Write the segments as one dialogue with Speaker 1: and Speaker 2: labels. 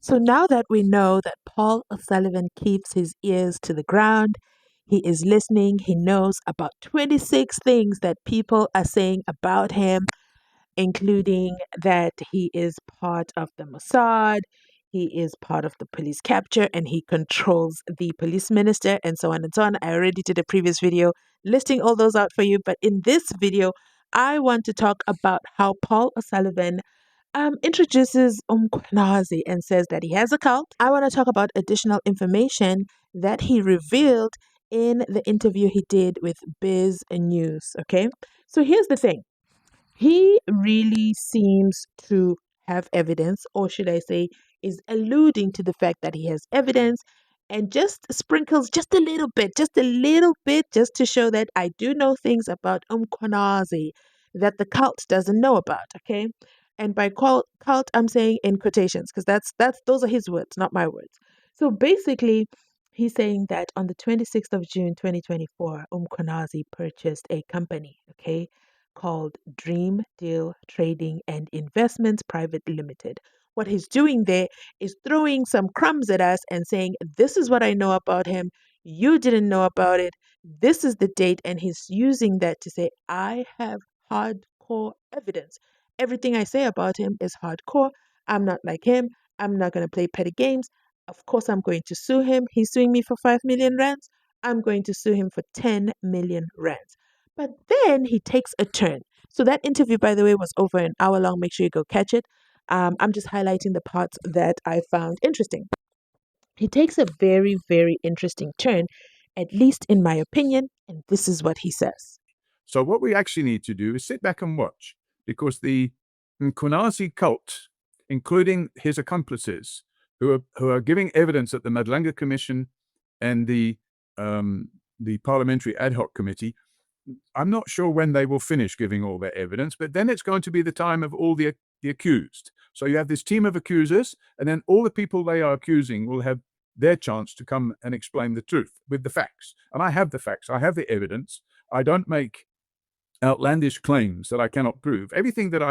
Speaker 1: So now that we know that Paul O'Sullivan keeps his ears to the ground, he is listening, he knows about 26 things that people are saying about him, including that he is part of the Mossad, he is part of the police capture, and he controls the police minister, and so on and so on. I already did a previous video listing all those out for you, but in this video, I want to talk about how Paul O'Sullivan introduces Mkhwanazi and says that he has a cult. I want to talk about additional information that he revealed in the interview he did with Biz News. Okay, so here's the thing. He really seems to have evidence, or should I say, is alluding to the fact that he has evidence and just sprinkles just a little bit, just to show that I do know things about Mkhwanazi that the cult doesn't know about. Okay. And by cult, I'm saying in quotations because that's those are his words, not my words. So basically, he's saying that on the 26th of June 2024, Mkhwanazi purchased a company, okay, called Dream Deal Trading and Investments Private Limited. What he's doing there is throwing some crumbs at us and saying, this is what I know about him. You didn't know about it. This is the date. And he's using that to say, I have hardcore evidence. Everything I say about him is hardcore. I'm not like him. I'm not going to play petty games. Of course, I'm going to sue him. He's suing me for 5 million rands. I'm going to sue him for 10 million rands. But then he takes a turn. So that interview, by the way, was over an hour long. Make sure you go catch it. I'm just highlighting the parts that I found interesting. He takes a very, very interesting turn, at least in my opinion, and this is what he says.
Speaker 2: So what we actually need to do is sit back and watch, because the Mkhwanazi cult, including his accomplices, who are giving evidence at the Madlanga Commission and the Parliamentary Ad Hoc Committee, I'm not sure when they will finish giving all their evidence, but then it's going to be the time of all the accused. So you have this team of accusers, and then all the people they are accusing will have their chance to come and explain the truth with the facts. And I have the facts. I have the evidence. I don't make outlandish claims that I cannot prove. Everything that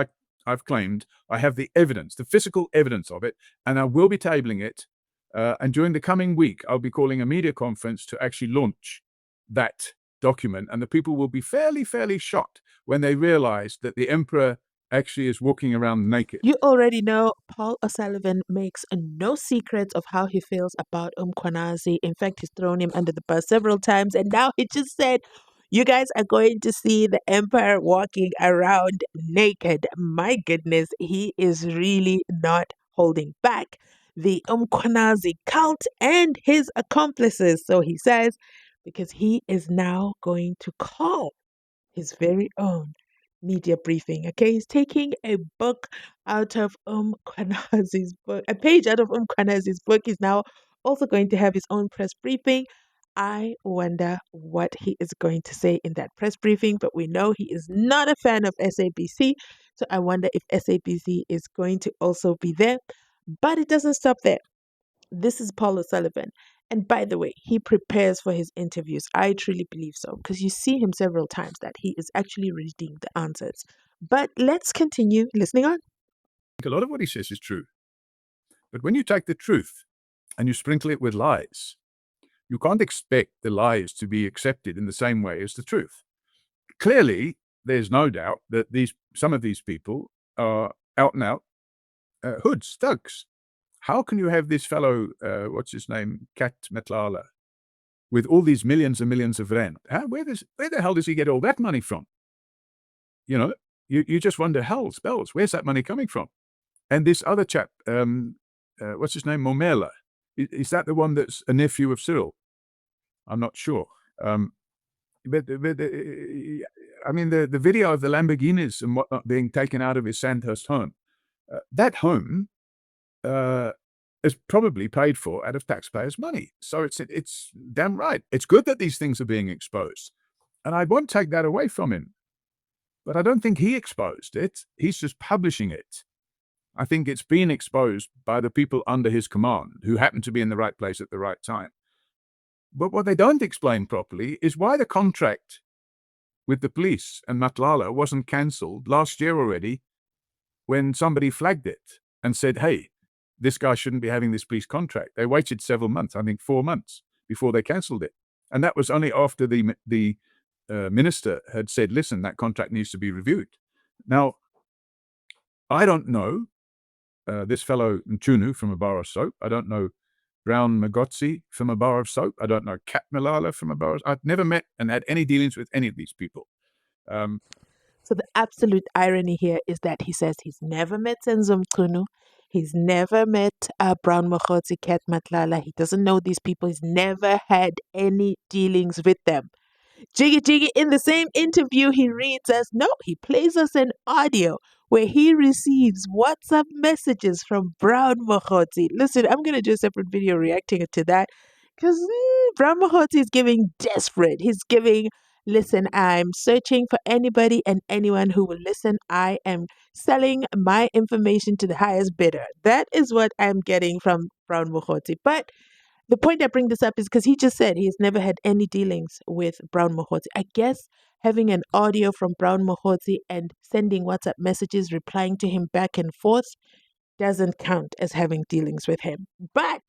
Speaker 2: I've claimed, I have the evidence, the physical evidence of it, and I will be tabling it. And during the coming week, I'll be calling a media conference to actually launch that document, and the people will be fairly shocked when they realize that the emperor actually is walking around naked.
Speaker 1: You already know Paul O'Sullivan makes no secrets of how he feels about Mkhwanazi. In fact, he's thrown him under the bus several times, and now he just said, you guys are going to see the empire walking around naked. My goodness, he is really not holding back the Mkhwanazi cult and his accomplices. So he says, because he is now going to call his very own media briefing. Okay, he's taking a book out of Mkhwanazi's book, a page out of Mkhwanazi's book. He's now also going to have his own press briefing. I wonder what he is going to say in that press briefing, but we know he is not a fan of SABC. So I wonder if SABC is going to also be there. But it doesn't stop there. This is Paul O'Sullivan. And by the way, he prepares for his interviews. I truly believe so, because you see him several times that he is actually reading the answers. But let's continue listening on.
Speaker 2: A lot of what he says is true. But when you take the truth and you sprinkle it with lies, you can't expect the lies to be accepted in the same way as the truth. Clearly, there's no doubt that some of these people are out and out hoods, thugs. How can you have this fellow, what's his name, Kat Matlala, with all these millions and millions of rand? Where the hell does he get all that money from? You know, you just wonder, hell's bells, where's that money coming from? And this other chap, what's his name, Momela, is that the one that's a nephew of Cyril? I'm not sure. But I mean, the video of the Lamborghinis and whatnot being taken out of his Sandhurst home, that home is probably paid for out of taxpayers' money. So it's damn right. It's good that these things are being exposed. And I won't take that away from him. But I don't think he exposed it. He's just publishing it. I think it's been exposed by the people under his command who happen to be in the right place at the right time. But what they don't explain properly is why the contract with the police and Matlala wasn't cancelled last year already, when somebody flagged it and said, hey, this guy shouldn't be having this police contract. They waited several months, I think 4 months, before they cancelled it. And that was only after the minister had said, listen, that contract needs to be reviewed. Now, I don't know this fellow Mchunu from a bar of soap. I don't know Brown Magotsi from a bar of soap. I don't know Kat Malala from a bar of soap. I've never met and had any dealings with any of these people.
Speaker 1: So the absolute irony here is that he says he's never met Senzo Mchunu. He's never met Brown Magotsi, Kat Malala. He doesn't know these people. He's never had any dealings with them. Jiggy Jiggy, in the same interview, he reads us, no, he plays us an audio where he receives WhatsApp messages from Brown Magotsi. Listen, I'm going to do a separate video reacting to that because Brown Magotsi is giving desperate. He's giving, listen, I'm searching for anybody and anyone who will listen. I am selling my information to the highest bidder. That is what I'm getting from Brown Magotsi. But the point I bring this up is because he just said he's never had any dealings with Brown Magotsi. I guess having an audio from Brown Magotsi and sending WhatsApp messages, replying to him back and forth, doesn't count as having dealings with him. But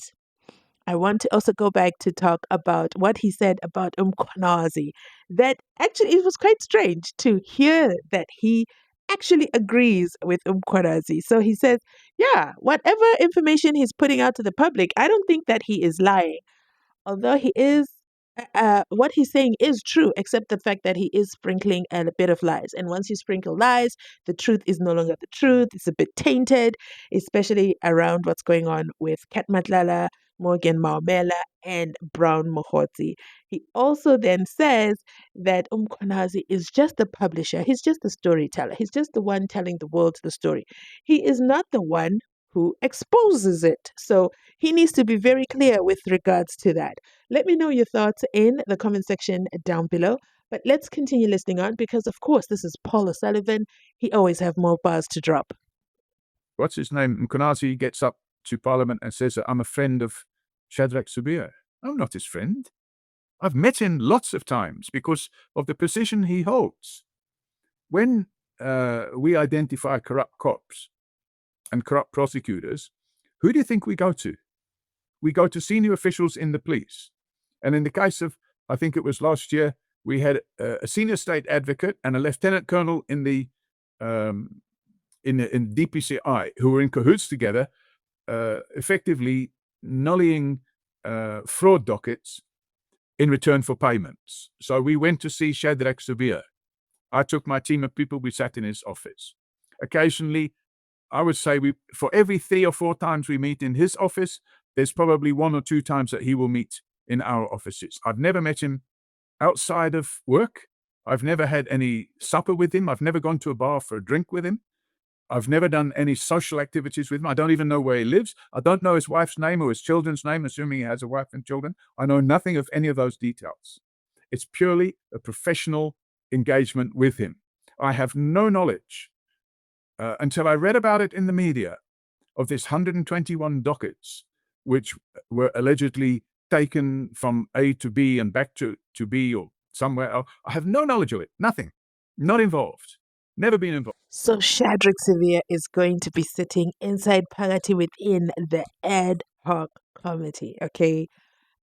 Speaker 1: I want to also go back to talk about what he said about Mkhwanazi. That actually, it was quite strange to hear that he actually agrees with Mkhwanazi. So he says, yeah, whatever information he's putting out to the public, I don't think that he is lying. Although he is, what he's saying is true, except the fact that he is sprinkling a bit of lies. And once you sprinkle lies, the truth is no longer the truth. It's a bit tainted, especially around what's going on with Kat Matlala, Morgan Maumela, and Brown Magotsi. He also then says that Mkhwanazi is just the publisher. He's just the storyteller. He's just the one telling the world the story. He is not the one who exposes it. So he needs to be very clear with regards to that. Let me know your thoughts in the comment section down below. But let's continue listening on because, of course, this is Paul O'Sullivan. He always have more bars to drop.
Speaker 2: What's his name? Mkhwanazi gets up to Parliament and says that I'm a friend of Shadrach Sibiya. I'm not his friend. I've met him lots of times because of the position he holds. When we identify corrupt cops and corrupt prosecutors, who do you think we go to? We go to senior officials in the police. And in the case of, I think it was last year, we had a senior state advocate and a lieutenant colonel in DPCI who were in cahoots together, effectively nullying fraud dockets in return for payments. So we went to see Shadrach Sibiya. I took my team of people, we sat in his office. Occasionally, I would say for every 3 or 4 times we meet in his office, there's probably 1 or 2 times that he will meet in our offices. I've never met him outside of work. I've never had any supper with him. I've never gone to a bar for a drink with him. I've never done any social activities with him. I don't even know where he lives. I don't know his wife's name or his children's name, assuming he has a wife and children. I know nothing of any of those details. It's purely a professional engagement with him. I have no knowledge until I read about it in the media of this 121 dockets, which were allegedly taken from A to B and back to B or somewhere else. I have no knowledge of it. Nothing. Not involved. Never been involved.
Speaker 1: So Shadrach Sibiya is going to be sitting inside Phakathi within the ad hoc committee, okay?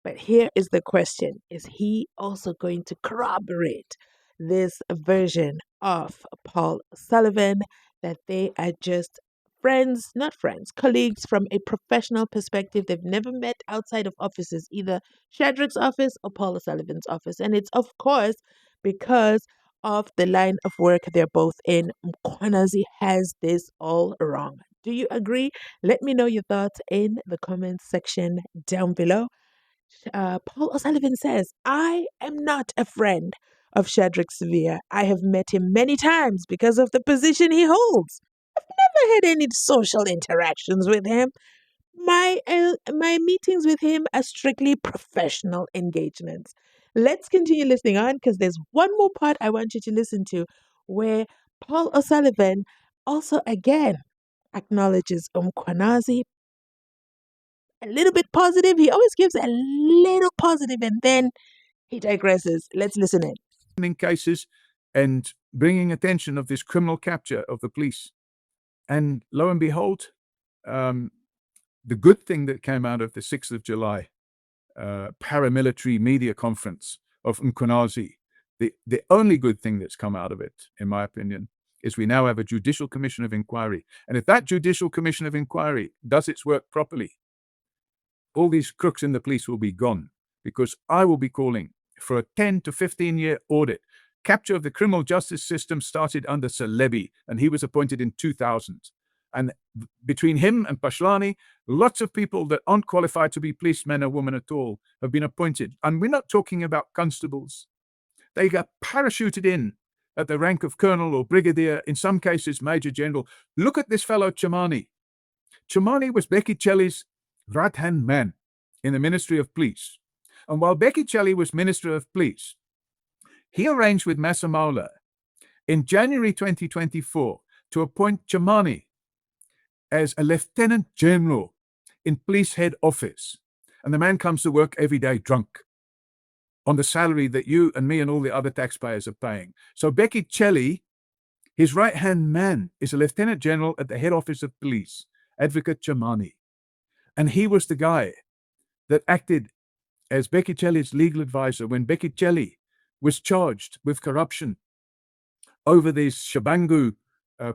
Speaker 1: But here is the question. Is he also going to corroborate this version of Paul Sullivan that they are just friends, not friends, colleagues from a professional perspective? They've never met outside of offices, either Shadrach's office or Paul Sullivan's office. And it's, of course, because of the line of work they're both in. Mkhwanazi has this all wrong. Do you agree? Let me know your thoughts in the comments section down below. Paul O'Sullivan says, I am not a friend of Shadrach Sibiya. I have met him many times because of the position he holds. I've never had any social interactions with him. My meetings with him are strictly professional engagements. Let's continue listening on because there's one more part I want you to listen to where Paul O'Sullivan also again acknowledges Mkhwanazi, a little bit positive. He always gives a little positive and then he digresses. Let's listen in.
Speaker 2: In cases and bringing attention of this criminal capture of the police. And lo and behold, the good thing that came out of the 6th of July paramilitary media conference of Mkhwanazi, the only good thing that's come out of it, in my opinion, is we now have a judicial commission of inquiry. And if that judicial commission of inquiry does its work properly, all these crooks in the police will be gone, because I will be calling for a 10 to 15-year audit. Capture of the criminal justice system started under Celebi, and he was appointed in 2000. And between him and Pashlani, lots of people that aren't qualified to be policemen or women at all have been appointed. And we're not talking about constables. They got parachuted in at the rank of colonel or brigadier, in some cases major general. Look at this fellow Chamani. Chamani was Becky Chelly's right-hand man in the Ministry of Police. And while Becky Chelly was Minister of Police, he arranged with Masemola in January 2024 to appoint Chamani as a lieutenant general in police head office. And the man comes to work every day drunk on the salary that you and me and all the other taxpayers are paying. So Becky Chelly, his right-hand man, is a lieutenant general at the head office of police, Advocate Chamani. And he was the guy that acted as Becky Chelly's legal advisor when Becky Chelly was charged with corruption over these Shabangu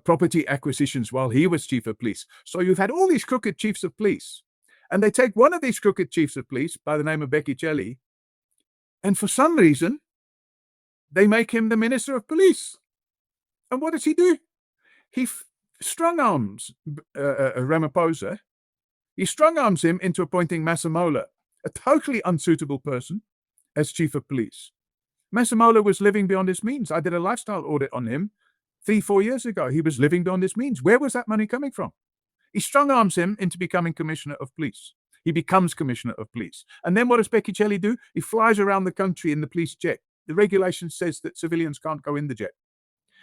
Speaker 2: property acquisitions while he was chief of police. So you've had all these crooked chiefs of police, and they take one of these crooked chiefs of police by the name of Becky Chelly, and for some reason, they make him the Minister of Police. And what does he do? He strong arms Ramaphosa. He strong arms him into appointing Masemola, a totally unsuitable person, as chief of police. Masemola was living beyond his means. I did a lifestyle audit on him 3-4 years ago. He was living beyond his means. Where was that money coming from? He strong arms him into becoming commissioner of police. He becomes commissioner of police. And then what does Becky Chelly do? He flies around the country in the police jet. The regulation says that civilians can't go in the jet.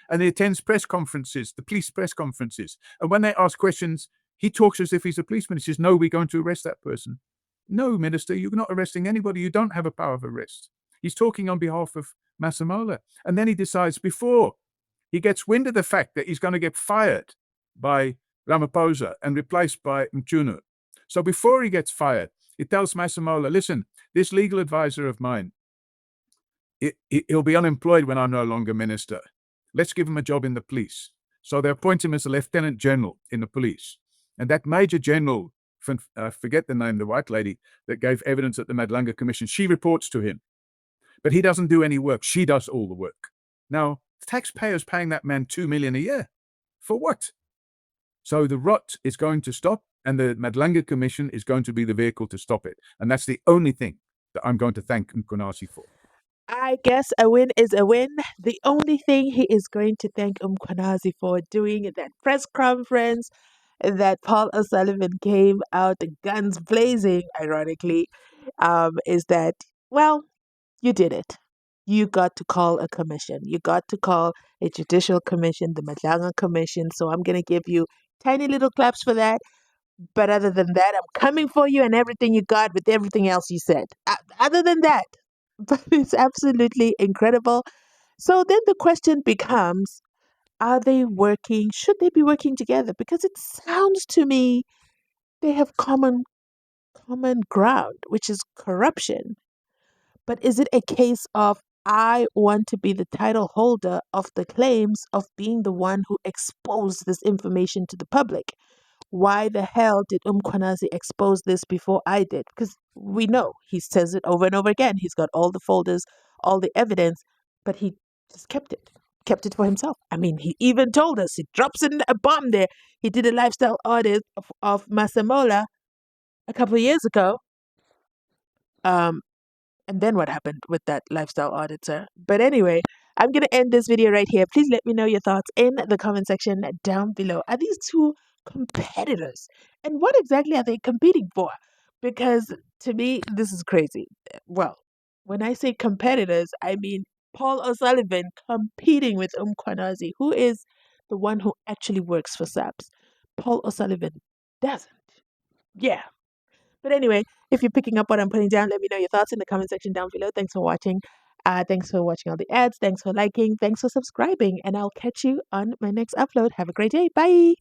Speaker 2: And he attends press conferences, the police press conferences. And when they ask questions, he talks as if he's a policeman. He says, no, we're going to arrest that person. No, Minister, you're not arresting anybody. You don't have a power of arrest. He's talking on behalf of Masemola. And then he decides, before he gets wind of the fact that he's going to get fired by Ramaphosa and replaced by Mchunu. So before he gets fired, he tells Masemola, listen, this legal advisor of mine, he'll be unemployed when I'm no longer minister. Let's give him a job in the police. So they appoint him as a lieutenant general in the police. And that major general, forget the name, the white lady that gave evidence at the Madlanga Commission, she reports to him. But he doesn't do any work. She does all the work. Now, the taxpayers paying that man $2 million a year. For what? So the rot is going to stop, and the Madlanga Commission is going to be the vehicle to stop it. And that's the only thing that I'm going to thank Mkhwanazi for.
Speaker 1: I guess a win is a win. The only thing he is going to thank Mkhwanazi for doing at that press conference that Paul O'Sullivan came out guns blazing, ironically, is that, well, you did it. You got to call a commission. You got to call a judicial commission, the Madlanga Commission. So I'm going to give you tiny little claps for that. But other than that, I'm coming for you and everything you got with everything else you said. Other than that, but it's absolutely incredible. So then the question becomes, are they working? Should they be working together? Because it sounds to me they have common ground, which is corruption. But is it a case of I want to be the title holder of the claims of being the one who exposed this information to the public? Why the hell did Mkhwanazi expose this before I did? Because we know he says it over and over again. He's got all the folders, all the evidence, but he just kept it for himself. I mean, he even told us, he drops in a bomb there. He did a lifestyle audit of Masemola a couple of years ago. And then what happened with that lifestyle auditor? But anyway, I'm going to end this video right here. Please let me know your thoughts in the comment section down below. Are these two competitors? And what exactly are they competing for? Because to me, this is crazy. Well, when I say competitors, I mean Paul O'Sullivan competing with Mkhwanazi, who is the one who actually works for SAPS. Paul O'Sullivan doesn't. Yeah. But anyway, if you're picking up what I'm putting down, let me know your thoughts in the comment section down below. Thanks for watching. Thanks for watching all the ads. Thanks for liking. Thanks for subscribing. And I'll catch you on my next upload. Have a great day. Bye.